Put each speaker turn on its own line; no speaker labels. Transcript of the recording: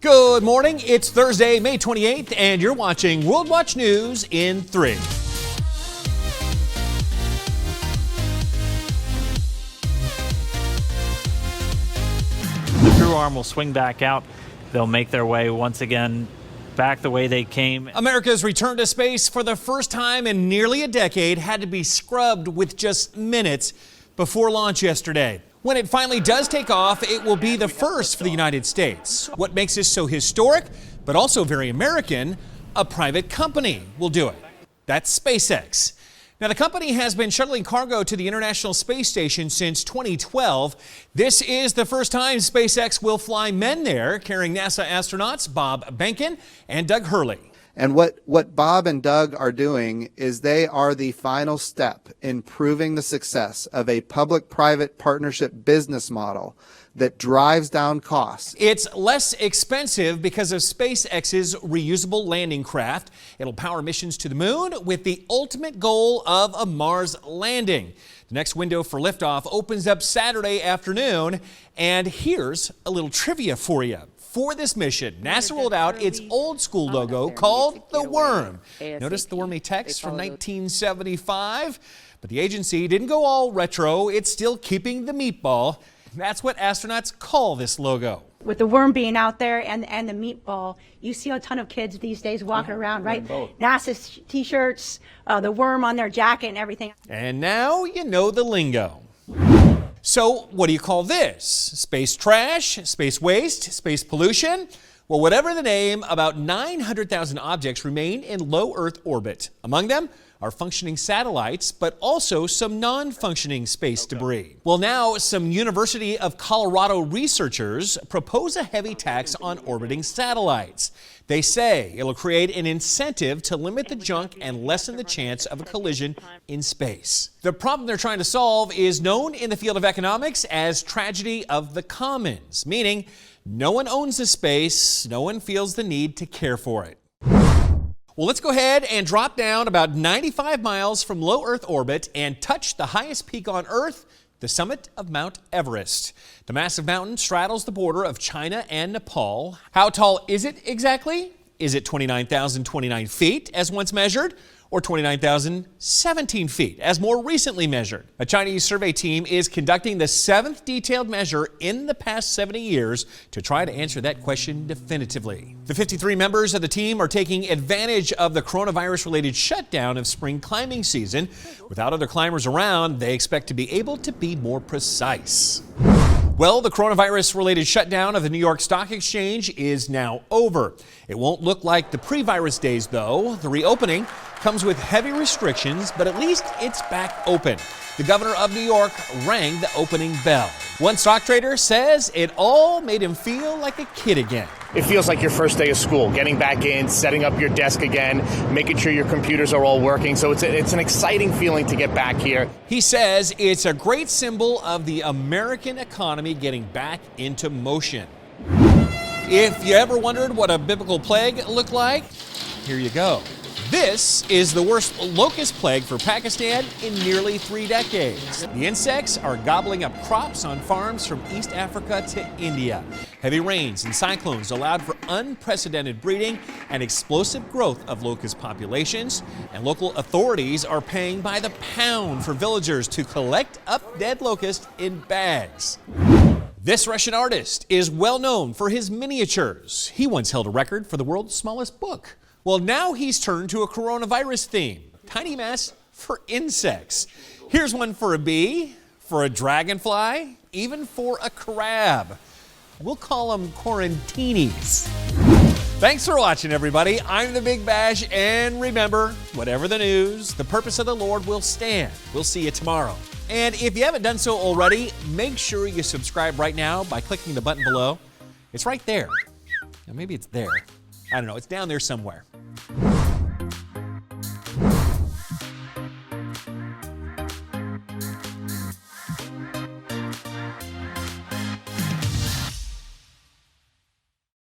Good morning. It's Thursday, May 28th, and you're watching World Watch News in 3.
The crew arm will swing back out. They'll make their way once again back the way they came.
America's return to space for the first time in nearly a decade had to be scrubbed with just minutes before launch yesterday. When it finally does take off, it will be the first for the United States. What makes this so historic, but also very American, a private company will do it. That's SpaceX. Now, the company has been shuttling cargo to the International Space Station since 2012. This is the first time SpaceX will fly men there, carrying NASA astronauts Bob Behnken and Doug Hurley.
And what Bob and Doug are doing is they are the final step in proving the success of a public-private partnership business model that drives down costs.
It's less expensive because of SpaceX's reusable landing craft. It'll power missions to the moon with the ultimate goal of a Mars landing. The next window for liftoff opens up Saturday afternoon. And here's a little trivia for you. For this mission, NASA rolled out its old school logo called the worm. Notice the wormy text from 1975? But the agency didn't go all retro. It's still keeping the meatball. That's what astronauts call this logo.
With the worm being out there and the meatball, you see a ton of kids these days walking around, right? NASA t-shirts, the worm on their jacket and everything.
And now you know the lingo. So what do you call this? Space trash, space waste, space pollution? Well, whatever the name, about 900,000 objects remain in low Earth orbit. Among them are functioning satellites, but also some non-functioning space debris. Well, now some University of Colorado researchers propose a heavy tax on orbiting satellites. They say it'll create an incentive to limit the junk and lessen the chance of a collision in space. The problem they're trying to solve is known in the field of economics as tragedy of the commons, meaning no one owns the space, no one feels the need to care for it. Well, let's go ahead and drop down about 95 miles from low Earth orbit and touch the highest peak on Earth, the summit of Mount Everest. The massive mountain straddles the border of China and Nepal. How tall is it exactly? Is it 29,029 feet as once measured, or 29,017 feet as more recently measured? A Chinese survey team is conducting the 7th detailed measure in the past 70 years to try to answer that question definitively. The 53 members of the team are taking advantage of the coronavirus-related shutdown of spring climbing season. Without other climbers around, they expect to be able to be more precise. Well, the coronavirus-related shutdown of the New York Stock Exchange is now over. It won't look like the pre-virus days, though. The reopening comes with heavy restrictions, but at least it's back open. The governor of New York rang the opening bell. One stock trader says it all made him feel like a kid again.
It feels like your first day of school, getting back in, setting up your desk again, making sure your computers are all working. So it's an exciting feeling to get back here.
He says it's a great symbol of the American economy getting back into motion. If you ever wondered what a biblical plague looked like, here you go. This is the worst locust plague for Pakistan in nearly 3 decades. The insects are gobbling up crops on farms from East Africa to India. Heavy rains and cyclones allowed for unprecedented breeding and explosive growth of locust populations. And local authorities are paying by the pound for villagers to collect up dead locusts in bags. This Russian artist is well known for his miniatures. He once held a record for the world's smallest book. Well, now he's turned to a coronavirus theme. Tiny masks for insects. Here's one for a bee, for a dragonfly, even for a crab. We'll call them quarantinis. Thanks for watching, everybody. I'm the Big Bash, and remember, whatever the news, the purpose of the Lord will stand. We'll see you tomorrow. And if you haven't done so already, make sure you subscribe right now by clicking the button below. It's right there. Now, maybe it's there. I don't know. It's down there somewhere.